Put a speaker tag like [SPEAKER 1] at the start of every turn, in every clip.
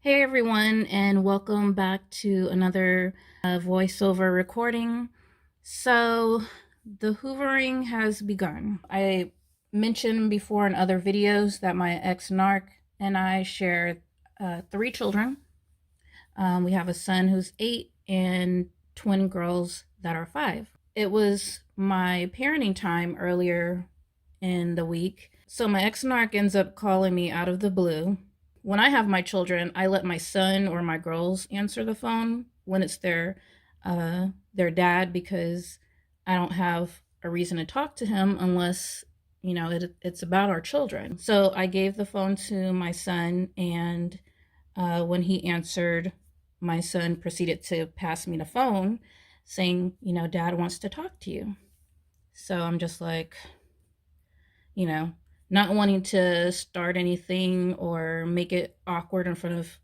[SPEAKER 1] Hey everyone, and welcome back to another voiceover recording. So, the hoovering has begun. I mentioned before in other videos that my ex Narc and I share three children. We have a son who's 8 and twin girls that are 5. It was my parenting time earlier in the week. So, my ex Narc ends up calling me out of the blue. When I have my children, I let my son or my girls answer the phone when it's their dad, because I don't have a reason to talk to him unless it's about our children. So I gave the phone to my son, and when he answered, my son proceeded to pass me the phone, saying, "Dad wants to talk to you." So I'm just like, you know, not wanting to start anything or make it awkward in front of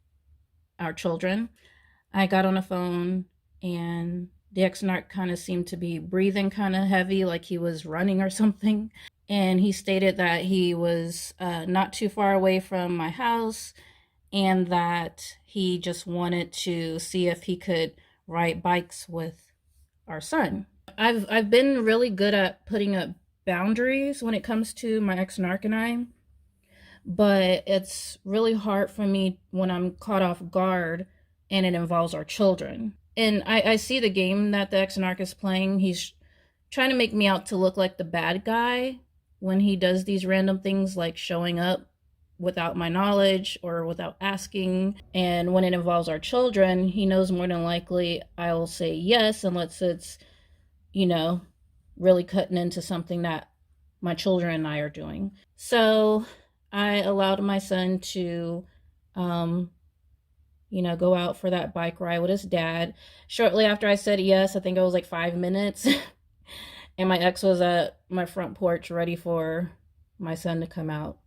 [SPEAKER 1] our children. I got on the phone, and the ex-narc kind of seemed to be breathing kind of heavy, like he was running or something. And he stated that he was not too far away from my house, and that he just wanted to see if he could ride bikes with our son. I've been really good at putting up boundaries when it comes to my ex narc and I, but it's really hard for me when I'm caught off guard and it involves our children. And I see the game that the ex narc is playing. He's trying to make me out to look like the bad guy when he does these random things like showing up without my knowledge or without asking. And when it involves our children, he knows more than likely I will say yes unless it's, you know, really cutting into something that my children and I are doing. So I allowed my son to, um, go out for that bike ride with his dad. Shortly after I said yes, I think it was like 5 minutes, and my ex was at my front porch ready for my son to come out.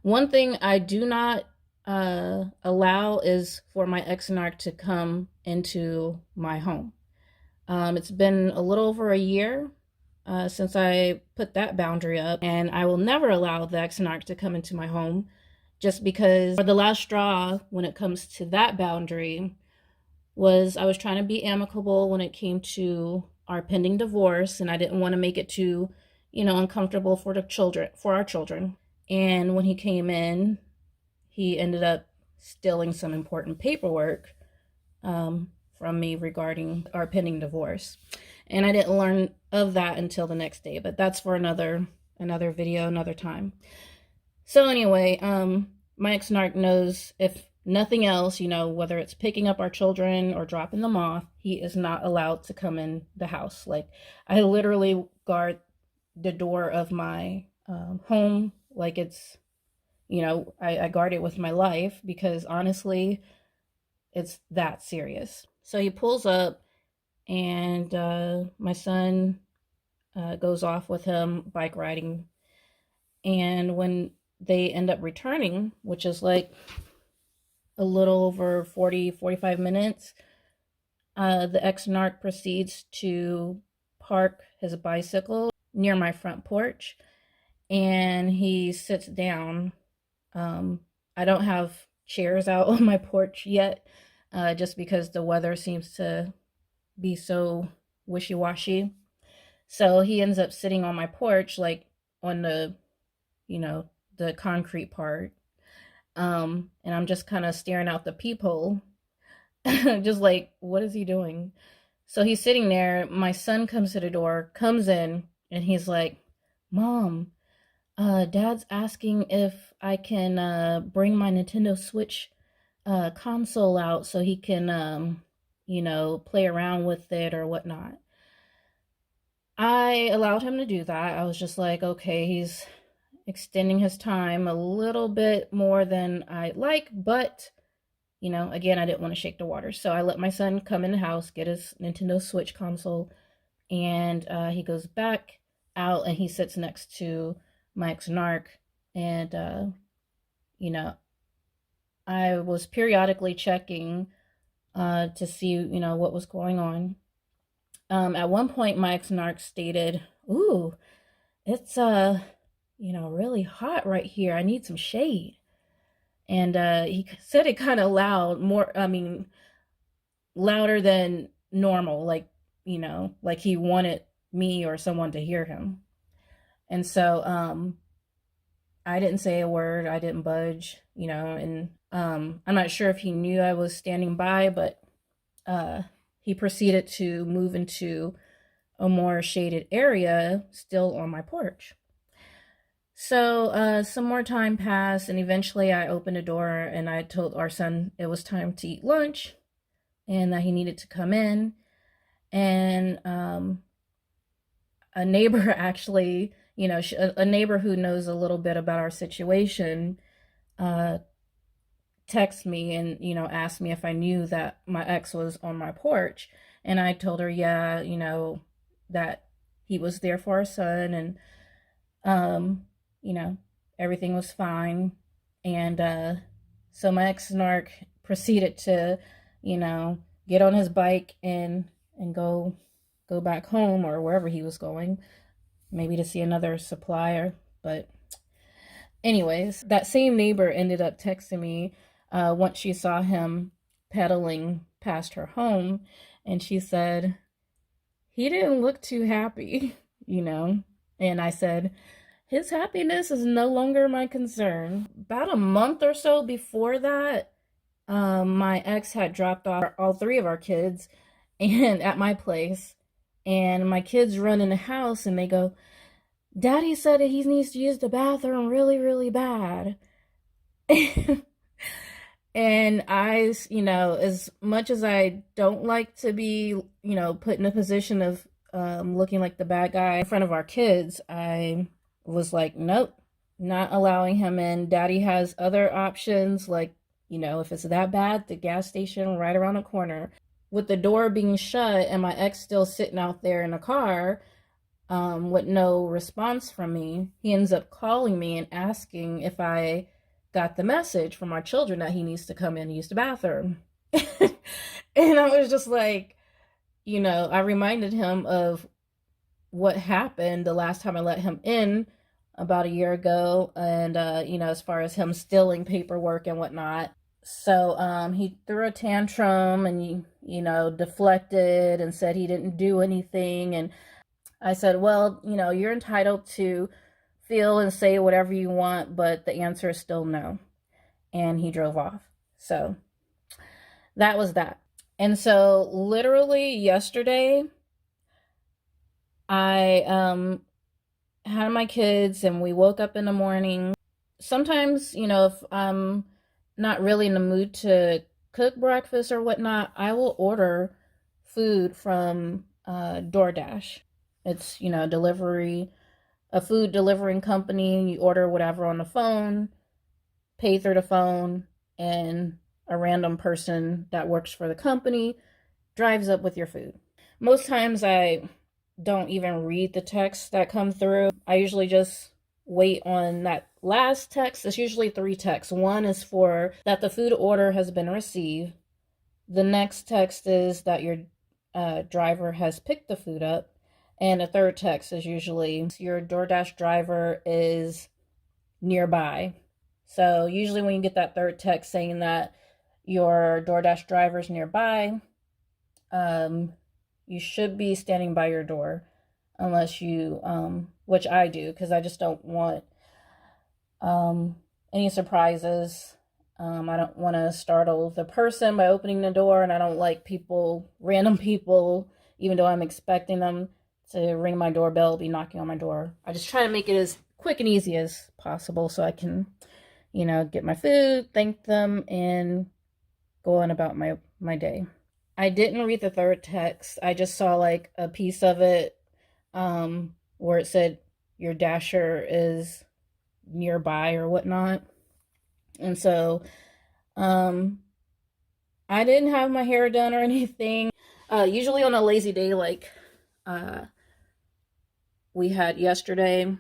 [SPEAKER 1] One thing I do not allow is for my ex narc to come into my home. It's been a little over a year since I put that boundary up, and I will never allow the ex-narc to come into my home, just because the last straw when it comes to that boundary was I was trying to be amicable when it came to our pending divorce, and I didn't want to make it too, uncomfortable for our children. And when he came in, he ended up stealing some important paperwork from me regarding our pending divorce. And I didn't learn of that until the next day, but that's for another video, another time. So anyway, my ex-narc knows, if nothing else, whether it's picking up our children or dropping them off, he is not allowed to come in the house. Like, I literally guard the door of my home like it's, I guard it with my life, because honestly, it's that serious. So he pulls up, and my son goes off with him bike riding. And when they end up returning, which is like a little over 45 minutes, the ex-narc proceeds to park his bicycle near my front porch, and he sits down. I don't have chairs out on my porch yet, just because the weather seems to be so wishy-washy. So he ends up sitting on my porch, like on the concrete part. And I'm just kind of staring out the peephole, just like, what is he doing? So he's sitting there. My son comes to the door, comes in, and he's like, "Mom, Dad's asking if I can bring my Nintendo Switch console out so he can, play around with it or whatnot." I allowed him to do that. I was just like, okay, he's extending his time a little bit more than I'd like, but, again, I didn't want to shake the water. So I let my son come in the house, get his Nintendo Switch console, and he goes back out and he sits next to my ex-narc. And, I was periodically checking to see, what was going on. At one point, my ex-narc stated, "Ooh, it's really hot right here. I need some shade." And he said it kind of loud, louder than normal, like, like he wanted me or someone to hear him. And so I didn't say a word, I didn't budge, and I'm not sure if he knew I was standing by, but he proceeded to move into a more shaded area still on my porch. So some more time passed, and eventually I opened the door and I told our son it was time to eat lunch and that he needed to come in. And a neighbor actually, a neighbor who knows a little bit about our situation, texted me and, asked me if I knew that my ex was on my porch. And I told her, yeah, that he was there for our son, and um, everything was fine. And so my ex Narc proceeded to, get on his bike and go back home or wherever he was going, maybe to see another supplier. But anyways, that same neighbor ended up texting me once she saw him pedaling past her home, and she said, he didn't look too happy, And I said, his happiness is no longer my concern. About a month or so before that, my ex had dropped off all three of our kids and at my place. And my kids run in the house and they go, Daddy said that he needs to use the bathroom really, really bad. And I, as much as I don't like to be, put in a position of looking like the bad guy in front of our kids, I was like, nope, not allowing him in. Daddy has other options, like, if it's that bad, the gas station right around the corner. With the door being shut and my ex still sitting out there in the car with no response from me, he ends up calling me and asking if I got the message from our children that he needs to come in and use the bathroom. And I was just like, I reminded him of what happened the last time I let him in about a year ago, and as far as him stealing paperwork and whatnot. So he threw a tantrum and deflected and said he didn't do anything. And I said, well, you're entitled to feel and say whatever you want, but the answer is still no. And he drove off. So that was that. And so literally yesterday, I had my kids and we woke up in the morning. Sometimes, if I'm not really in the mood to cook breakfast or whatnot, I will order food from DoorDash. It's, a food delivering company. You order whatever on the phone, pay through the phone, and a random person that works for the company drives up with your food. Most times I don't even read the texts that come through. I usually just wait on that last text. It's usually 3 texts. One is for that the food order has been received. The next text is that your driver has picked the food up. And a third text is usually your DoorDash driver is nearby. So usually when you get that third text saying that your DoorDash driver is nearby, you should be standing by your door, unless you, which I do, because I just don't want any surprises. I don't want to startle the person by opening the door, and I don't like random people, even though I'm expecting them to ring my doorbell, be knocking on my door. I just try to make it as quick and easy as possible so I can, get my food, thank them, and go on about my day. I didn't read the third text. I just saw like a piece of it where it said your dasher is nearby or whatnot. And so I didn't have my hair done or anything. Usually on a lazy day like we had yesterday,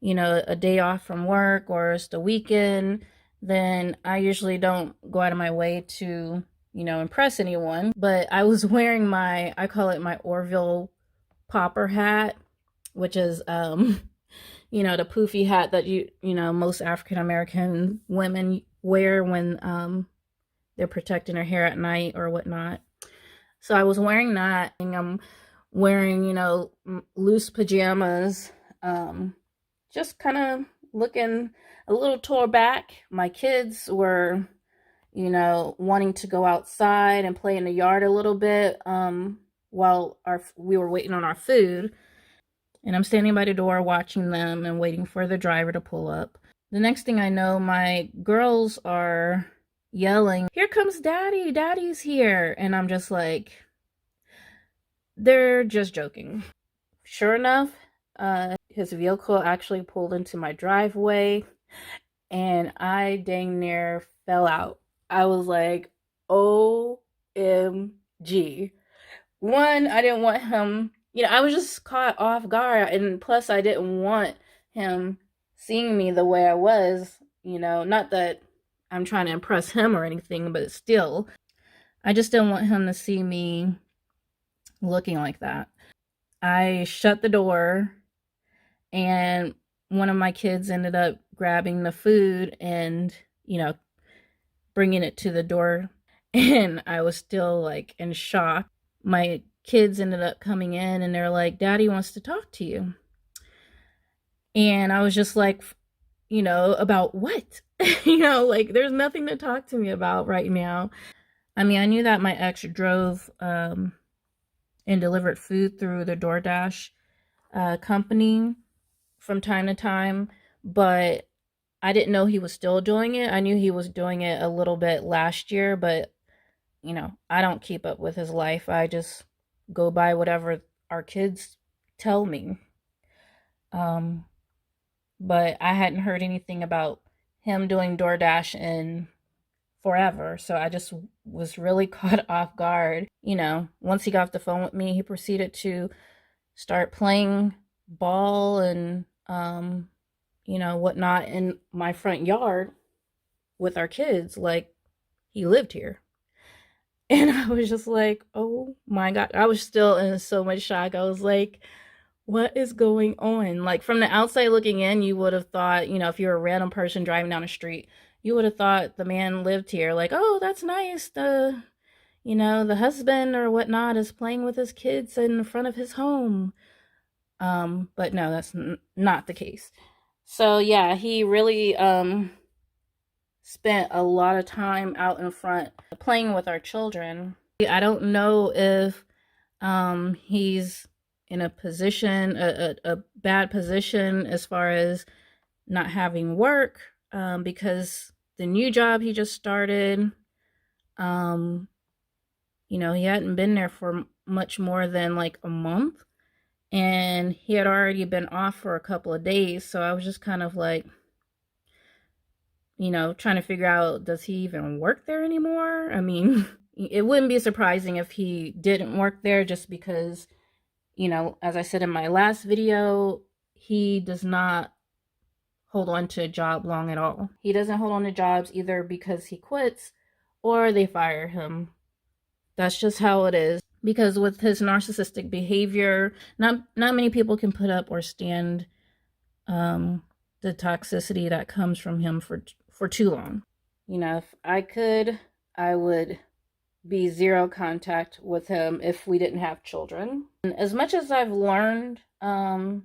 [SPEAKER 1] a day off from work or it's the weekend, then I usually don't go out of my way to, impress anyone. But I was wearing I call it my Orville popper hat, which is, the poofy hat that most African American women wear when they're protecting their hair at night or whatnot. So I was wearing that, and I'm wearing, loose pajamas, just kind of looking a little tore back. My kids were, wanting to go outside and play in the yard a little bit, while we were waiting on our food. And I'm standing by the door watching them and waiting for the driver to pull up. The next thing I know, my girls are yelling, "Here comes Daddy! Daddy's here!" And I'm just like, they're just joking. Sure enough, his vehicle actually pulled into my driveway, and I dang near fell out. I was like, OMG. One, I didn't want him, I was just caught off guard, and plus I didn't want him seeing me the way I was, not that I'm trying to impress him or anything, but still, I just didn't want him to see me looking like that. I shut the door, and one of my kids ended up grabbing the food and, bringing it to the door, and I was still like in shock. My kids ended up coming in, and they're like, "Daddy wants to talk to you." And I was just like, about what? Like, there's nothing to talk to me about right now. I mean, I knew that my ex drove and delivered food through the DoorDash company from time to time, but I didn't know he was still doing it. I knew he was doing it a little bit last year, but I don't keep up with his life. I just go by whatever our kids tell me. But I hadn't heard anything about him doing DoorDash in forever, so I just was really caught off guard. Once he got off the phone with me, he proceeded to start playing ball and whatnot in my front yard with our kids, like he lived here. And I was just like, oh my God. I was still in so much shock. I was like, what is going on? Like, from the outside looking in, you would have thought, if you're a random person driving down the street, you would have thought the man lived here. Like, oh, that's nice. The husband or whatnot is playing with his kids in front of his home. But no, that's not the case. So yeah, he really spent a lot of time out in front playing with our children. I don't know if he's in a position, a bad position as far as not having work, because the new job he just started, he hadn't been there for much more than like a month, and he had already been off for a couple of days. So I was just kind of like, trying to figure out, does he even work there anymore? I mean, it wouldn't be surprising if he didn't work there, just because, as I said in my last video, he does not hold on to a job long at all. He doesn't hold on to jobs either because he quits or they fire him. That's just how it is. Because with his narcissistic behavior, not many people can put up or stand the toxicity that comes from him for too long. If I could, I would be zero contact with him if we didn't have children. And as much as I've learned a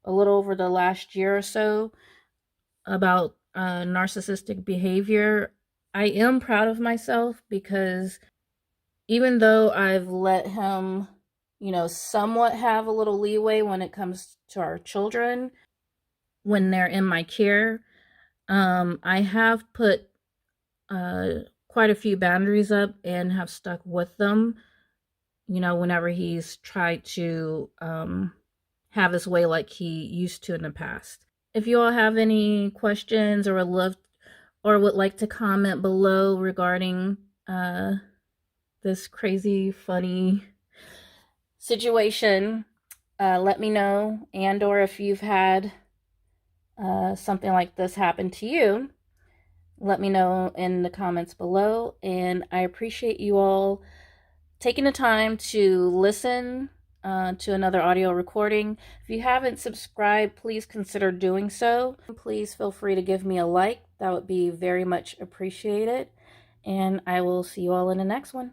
[SPEAKER 1] little over the last year or so about narcissistic behavior, I am proud of myself, because even though I've let him, somewhat have a little leeway when it comes to our children, when they're in my care, I have put quite a few boundaries up and have stuck with them, whenever he's tried to have his way like he used to in the past. If you all have any questions or would like to comment below regarding this crazy, funny situation, let me know. And or if you've had something like this happen to you, let me know in the comments below. And I appreciate you all taking the time to listen to another audio recording. If you haven't subscribed, please consider doing so. Please feel free to give me a like. That would be very much appreciated. And I will see you all in the next one.